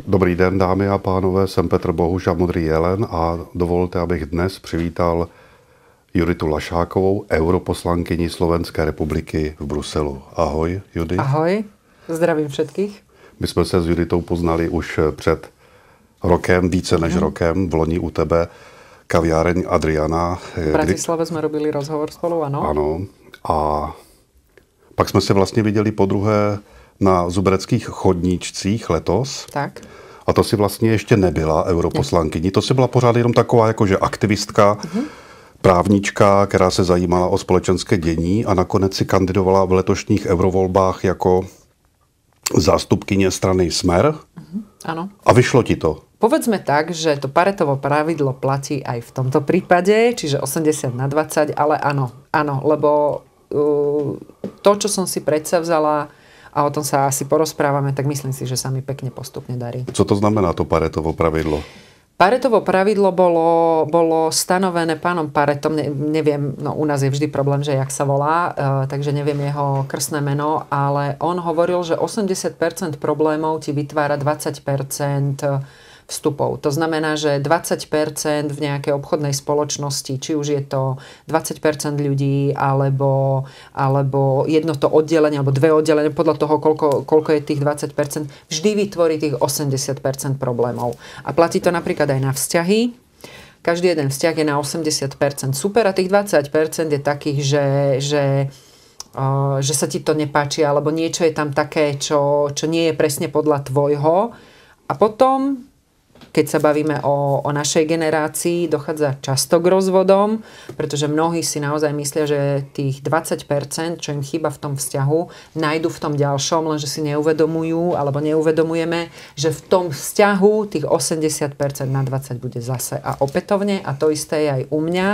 Dobrý den, dámy a pánové, jsem Petr Bohuš a Modrý jelen a dovolte, abych dnes přivítal Juditu Lašákovou, europoslankyni Slovenské republiky v Bruselu. Ahoj, Judy. Ahoj, zdravím všetkých. My jsme se s Juditou poznali už před rokem, více než rokem, v loni u tebe, kaviáreň Adriana. V Bratislave jsme robili rozhovor spolu, ano. Ano. A pak jsme se vlastně viděli podruhé na Zubereckých chodníčcích letos. Tak. A to si vlastně ještě nebyla europoslankyní. To si byla pořád jenom taková jakože aktivistka, právnička, která se zajímala o společenské dění a nakonec si kandidovala v letošních eurovolbách jako zástupkyně strany Smer. Áno. A vyšlo ti to. Povedzme tak, že to Paretovo pravidlo platí aj v tomto prípade, čiže 80/20, ale áno, lebo to, čo som si predsavzala, a o tom sa asi porozprávame, tak myslím si, že sa mi pekne postupne darí. Co to znamená to Paretovo pravidlo? Paretovo pravidlo bolo stanovené pánom Paretom, neviem, no u nás je vždy problém, že jak sa volá, takže neviem jeho krstné meno, ale on hovoril, že 80% problémov ti vytvára 20% vstupov. To znamená, že 20% v nejakej obchodnej spoločnosti, či už je to 20% ľudí, alebo jedno to oddelenie, alebo dve oddelenia, podľa toho, koľko je tých 20%, vždy vytvorí tých 80% problémov. A platí to napríklad aj na vzťahy. Každý jeden vzťah je na 80% super a tých 20% je takých, že sa ti to nepáči, alebo niečo je tam také, čo nie je presne podľa tvojho. A potom, keď sa bavíme o našej generácii, dochádza často k rozvodom, pretože mnohí si naozaj myslia, že tých 20%, čo im chýba v tom vzťahu, nájdu v tom ďalšom, lenže si neuvedomujú, alebo neuvedomujeme, že v tom vzťahu tých 80% na 20 bude zase a opätovne. A to isté je aj u mňa.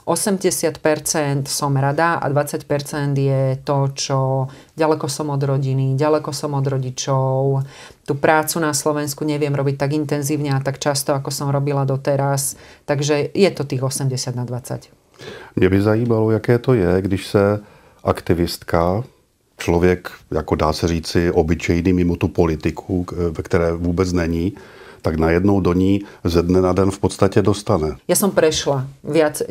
80% som rada a 20% je to, čo ďaleko som od rodiny, ďaleko som od rodičov. Tú prácu na Slovensku neviem robiť tak intenzívne a tak často, ako som robila doteraz. Takže je to tých 80/20. Mě by zajímalo, jaké to je, když se aktivistka, člověk, jako dá se říci, obyčejný mimo tu politiku, ve které vůbec není, tak najednou do ní ze dne na den v podstatě dostane. Ja som prešla,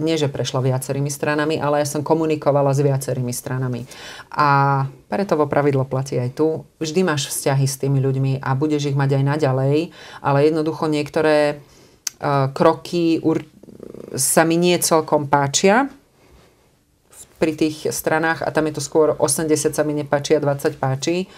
nie že prešla viacerými stranami, ale ja som komunikovala s viacerými stranami. A Paretovo pravidlo platí aj tu. Vždy máš vzťahy s tými ľuďmi a budeš ich mať aj naďalej, ale jednoducho niektoré kroky sa mi nie celkom páčia pri tých stranách a tam je to skôr 80 sa mi nepáči a 20 páči.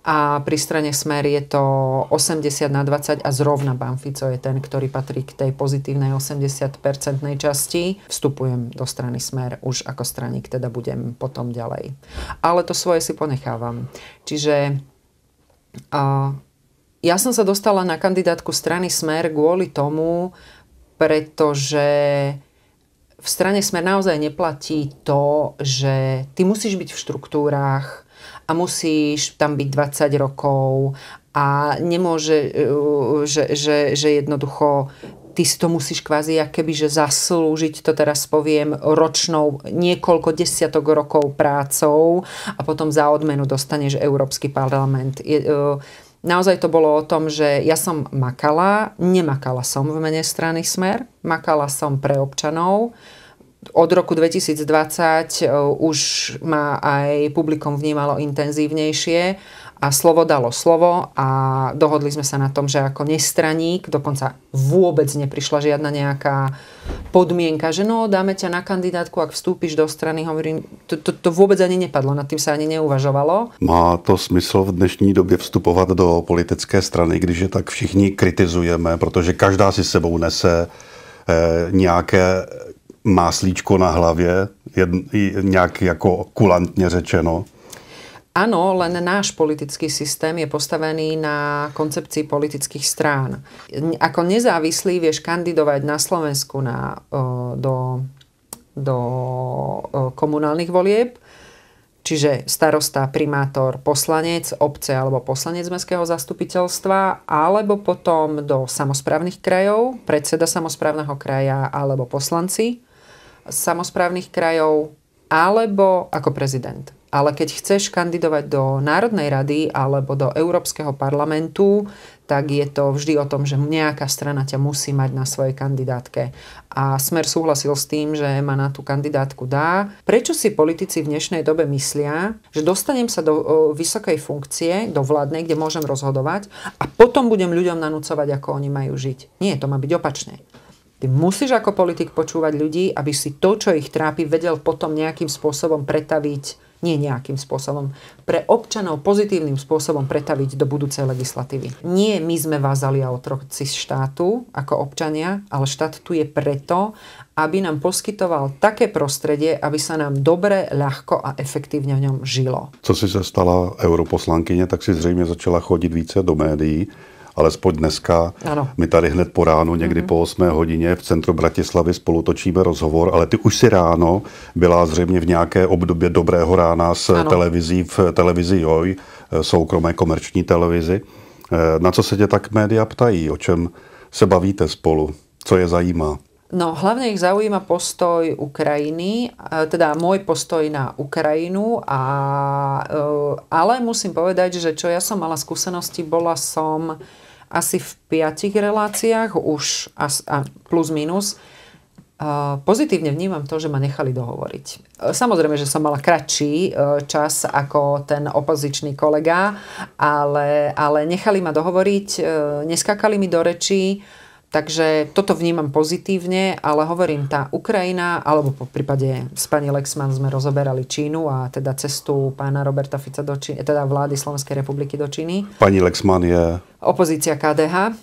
A pri strane Smer je to 80/20 a zrovna pán Fico je ten, ktorý patrí k tej pozitívnej 80% časti. Vstupujem do strany Smer už ako straník, teda budem potom ďalej. Ale to svoje si ponechávam. Čiže ja som sa dostala na kandidátku strany Smer kvôli tomu, pretože v strane Smer naozaj neplatí to, že ty musíš byť v štruktúrách a musíš tam byť 20 rokov a nemôže, že jednoducho ty si to musíš kvázi akoby, že zaslúžiť, to teraz poviem, ročnou niekoľko desiatok rokov prácou a potom za odmenu dostaneš Európsky parlament. Naozaj to bolo o tom, že ja som nemakala som v mene strany Smer, makala som pre občanov. Od roku 2020 už ma aj publikum vnímalo intenzívnejšie a slovo dalo slovo a dohodli sme sa na tom, že ako nestraník, dokonca vôbec neprišla žiadna nejaká podmienka, že no, dáme ťa na kandidátku, ak vstúpiš do strany. Hovorím, to vôbec ani nepadlo, nad tým sa ani neuvažovalo. Má to smysl v dnešní době vstupovat do politické strany, když je tak všichni kritizujeme, protože každá si sebou nese nějaké máslíčko na hlavě, nějak jako kulantně řečeno. Áno, len náš politický systém je postavený na koncepcii politických strán. Ako nezávislý vieš kandidovať na Slovensku do komunálnych volieb, čiže starosta, primátor, poslanec obce alebo poslanec mestského zastupiteľstva, alebo potom do samosprávnych krajov, predseda samosprávneho kraja alebo poslanci samosprávnych krajov, alebo ako prezident. Ale keď chceš kandidovať do Národnej rady alebo do Európskeho parlamentu, tak je to vždy o tom, že nejaká strana ťa musí mať na svojej kandidátke. A Smer súhlasil s tým, že ma na tú kandidátku dá. Prečo si politici v dnešnej dobe myslia, že dostanem sa do vysokej funkcie, do vládnej, kde môžem rozhodovať a potom budem ľuďom nanúcovať, ako oni majú žiť? Nie, to má byť opačne. Ty musíš ako politik počúvať ľudí, aby si to, čo ich trápi, vedel potom nejakým spôsobom pretaviť, nie nejakým spôsobom, pre občanov pozitívnym spôsobom pretaviť do budúcej legislatívy. Nie my sme vázali a otroci štátu ako občania, ale štát tu je preto, aby nám poskytoval také prostredie, aby sa nám dobre, ľahko a efektívne v ňom žilo. Co si se stala europoslankyně, tak si zřejmě začala chodit více do médií. Alespoň dneska, ano. My tady hned po ránu, někdy po 8 hodině v centru Bratislavy spolu točíme rozhovor, ale ty už si ráno byla zřejmě v nějaké obdobě dobrého rána s televizí v televizi JOJ, soukromé komerční televizi. Na co se tě tak média ptají? O čem se bavíte spolu? Co je zajímá? No, hlavne ich zaujíma postoj Ukrajiny, teda môj postoj na Ukrajinu, ale musím povedať, že čo ja som mala skúsenosti, bola som asi v 5 reláciách, už plus minus. Pozitívne vnímam to, že ma nechali dohovoriť. Samozrejme, že som mala kratší čas ako ten opozičný kolega, ale nechali ma dohovoriť, neskakali mi do rečí. Takže toto vnímam pozitívne, ale hovorím, tá Ukrajina, alebo po prípade s pani Lexman sme rozoberali Čínu a teda cestu pána Roberta Fica do Číny, teda vlády Slovenskej republiky do Číny. Pani Lexman je... Opozícia KDH.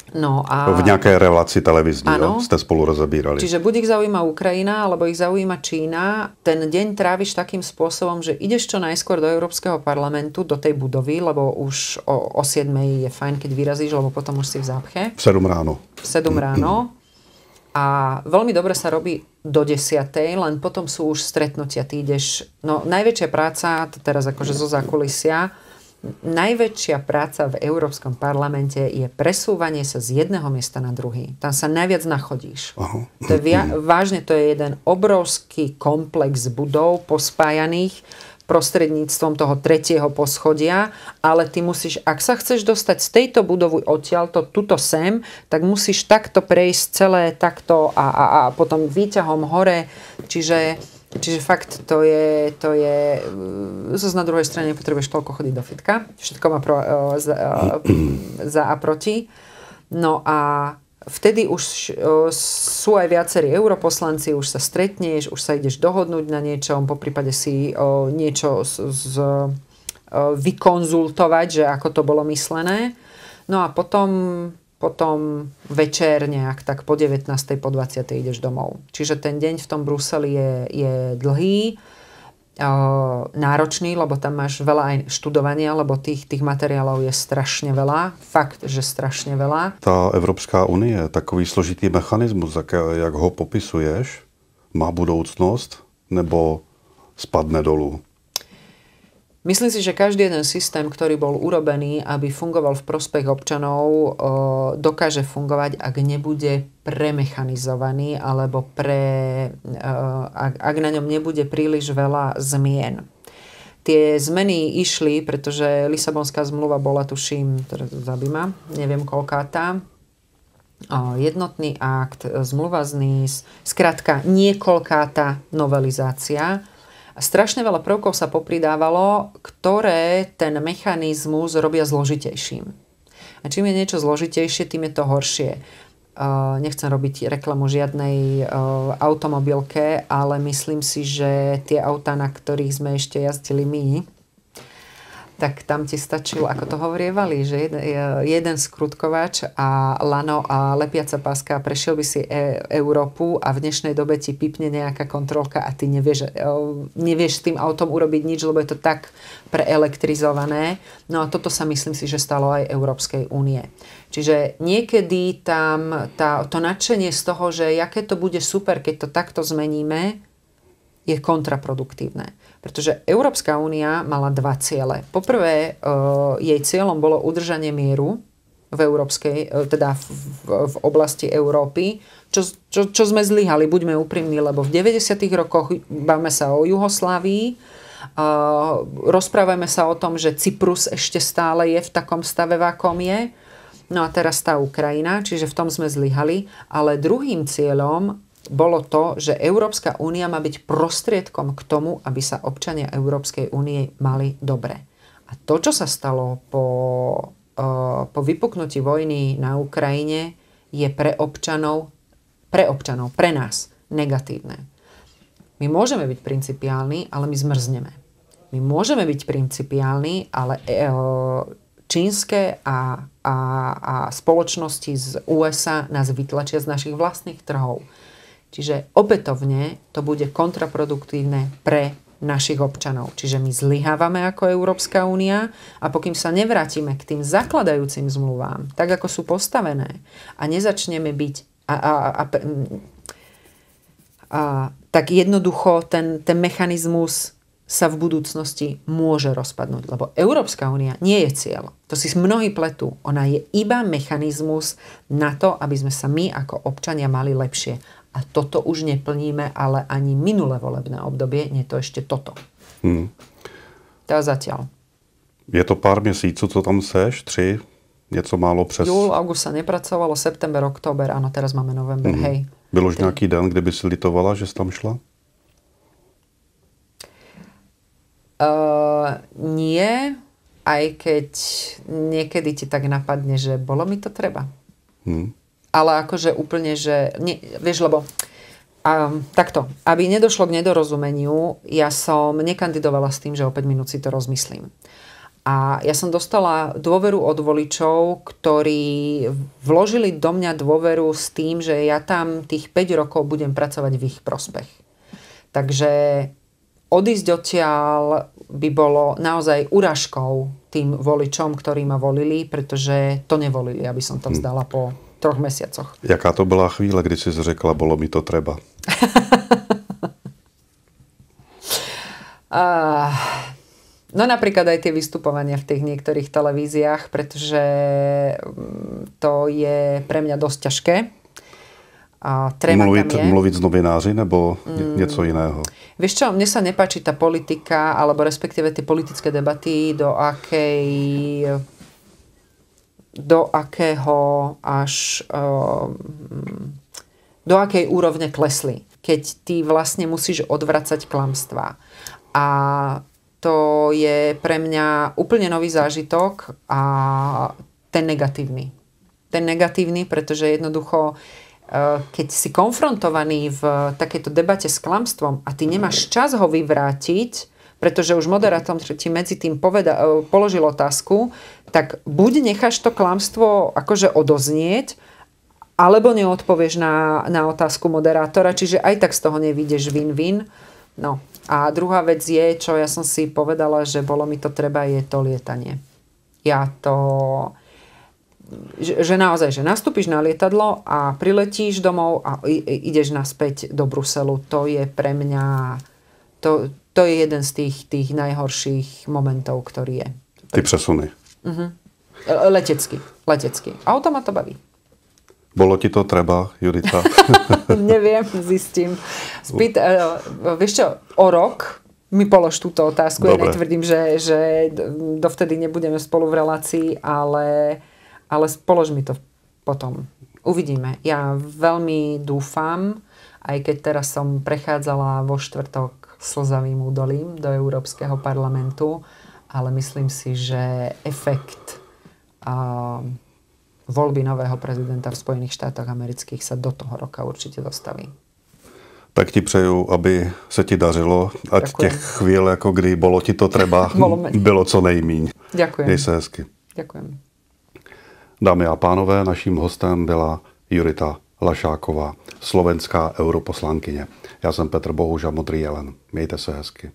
No a... V nejakej relácii televíznej ste spolu rozebírali. Čiže buď ich zaujíma Ukrajina, alebo ich zaujíma Čína. Ten deň tráviš takým spôsobom, že ideš čo najskôr do Európskeho parlamentu, do tej budovy, lebo už o 7 je fajn, keď vyrazíš, lebo potom už si v zápche. V 7 ráno. V 7 ráno. A veľmi dobre sa robí do 10, len potom sú už stretnutia. Ty ideš... No, najväčšia práca, teraz akože zo zákulisia, najväčšia práca v Európskom parlamente je presúvanie sa z jedného miesta na druhý. Tam sa najviac nachodíš. To je vážne, to je jeden obrovský komplex budov pospájaných prostredníctvom toho 3. poschodia, ale ty musíš, ak sa chceš dostať z tejto budovy odtiaľto, tuto sem, tak musíš takto prejsť celé takto a potom výťahom hore. Čiže fakt to je zase na druhej strane nepotrebuješ toľko chodiť do fitka. Všetko má za a proti. No a vtedy už sú aj viacerí europoslanci, už sa stretneš, už sa ideš dohodnúť na niečom, poprípade si niečo vykonzultovať, že ako to bolo myslené. No a potom večer nejak, tak po 19. po 20. ideš domov. Čiže ten deň v tom Bruseli je dlhý, náročný, lebo tam máš veľa aj študovania, lebo tých materiálov je strašne veľa. Fakt, že strašne veľa. Tá Evropská unie, takový složitý mechanismus, jak ho popisuješ, má budoucnost nebo spadne dolů? Myslím si, že každý jeden systém, ktorý bol urobený, aby fungoval v prospech občanov, dokáže fungovať, ak nebude premechanizovaný alebo ak na ňom nebude príliš veľa zmien. Tie zmeny išli, pretože Lisabonská zmluva bola, tuším, zabíma, neviem koľkátá, jednotný akt, zmluva z Nice, skrátka niekoľkátá novelizácia. Strašne veľa prvkov sa popridávalo, ktoré ten mechanizmus robia zložitejším. A čím je niečo zložitejšie, tým je to horšie. Nechcem robiť reklamu žiadnej automobilke, ale myslím si, že tie autá, na ktorých sme ešte jazdili my, tak tam ti stačilo, ako to hovorievali, že jeden skrutkovač a lano a lepiaca páska, prešiel by si Európu a v dnešnej dobe ti pipne nejaká kontrolka a ty nevieš s tým autom urobiť nič, lebo je to tak preelektrizované. No a toto sa myslím si, že stalo aj Európskej únie. Čiže niekedy tam to nadšenie z toho, že aké to bude super, keď to takto zmeníme, je kontraproduktívne. Pretože Európska únia mala 2 ciele. Poprvé, jej cieľom bolo udržanie mieru v európskej, teda v oblasti Európy, čo sme zlyhali, buďme úprimní, lebo v 90. rokoch bavme sa o Juhoslávii, rozprávame sa o tom, že Cyprus ešte stále je v takom stave, v akom je. No a teraz tá Ukrajina, čiže v tom sme zlyhali, ale druhým cieľom bolo to, že Európska únia má byť prostriedkom k tomu, aby sa občania Európskej únie mali dobre. A to, čo sa stalo po vypuknutí vojny na Ukrajine, je pre občanov, pre nás negatívne. My môžeme byť principiálni, ale my zmrzneme. My môžeme byť principiálni, ale čínske a spoločnosti z USA nás vytlačia z našich vlastných trhov. Čiže opätovne to bude kontraproduktívne pre našich občanov. Čiže my zlyhávame ako Európska únia a pokým sa nevrátime k tým zakladajúcim zmluvám, tak ako sú postavené a nezačneme byť tak jednoducho ten mechanizmus sa v budúcnosti môže rozpadnúť. Lebo Európska únia nie je cieľ. To si mnohí pletú. Ona je iba mechanizmus na to, aby sme sa my ako občania mali lepšie. A toto už neplníme, ale ani minulé volebné obdobie, nie to ešte toto. To je zatiaľ. Je to pár měsíců, co tam seš? 3? Něco málo přes... Júl, august sa nepracovalo, september, október, áno, teraz máme november, hej. Byl už nějaký den, kdyby si litovala, že jsi tam šla? Nie, aj keď niekedy ti tak napadne, že bolo mi to treba. Ale akože úplne, že... Nie, vieš, lebo... takto, aby nedošlo k nedorozumeniu, ja som nekandidovala s tým, že o 5 minút si to rozmyslím. A ja som dostala dôveru od voličov, ktorí vložili do mňa dôveru s tým, že ja tam tých 5 rokov budem pracovať v ich prospech. Takže odísť odtiaľ by bolo naozaj urážkou tým voličom, ktorí ma volili, pretože to nevolili, aby som to vzdala po 3 mesiacoch. Jaká to byla chvíle, kdy si řekla, bolo mi to treba? No napríklad aj tie vystupovania v tých niektorých televíziách, pretože to je pre mňa dosť ťažké. Mluvit s novináři nebo něco jiného? Vieš čo, mne sa nepáči tá politika, alebo respektíve tie politické debaty, do akej úrovne klesli. Keď ty vlastne musíš odvracať klamstvá. A to je pre mňa úplne nový zážitok a ten negatívny. Ten negatívny, pretože jednoducho, keď si konfrontovaný v takejto debate s klamstvom a ty nemáš čas ho vyvrátiť, pretože už moderátor ti medzi tým položil otázku, tak buď necháš to klamstvo akože odoznieť, alebo neodpovieš na otázku moderátora, čiže aj tak z toho nevídeš win-win. No. A druhá vec je, čo ja som si povedala, že bolo mi to treba, je to lietanie. Že naozaj, že nastúpiš na lietadlo a priletíš domov a ideš naspäť do Bruselu. To je pre mňa, to je jeden z tých najhorších momentov, ktorý je. Ty přesuny. Letecky. Auto ma to baví. Bolo ti to treba, Judita? Neviem, zistím. Vieš čo, o rok mi polož túto otázku. Dobre. Ja netvrdím, že dovtedy nebudeme spolu v relácii, ale polož mi to potom. Uvidíme. Ja veľmi dúfam, aj keď teraz som prechádzala vo štvrtok slzavým údolím do Európskeho parlamentu, ale myslím si, že efekt voľby nového prezidenta v Spojených štátoch amerických sa do toho roka určite dostaví. Tak ti přeju, aby se ti dařilo, ať Ďakujem. Těch chvíľ, jako kdy bolo ti to treba, bylo co nejmíň. Ďakujem. Dej se hezky. Ďakujem. Dámy a pánové, naším hostem byla Judita Lašáková, slovenská europoslankyně. Já jsem Petr Bohuž a Modrý jelen. Mějte se hezky.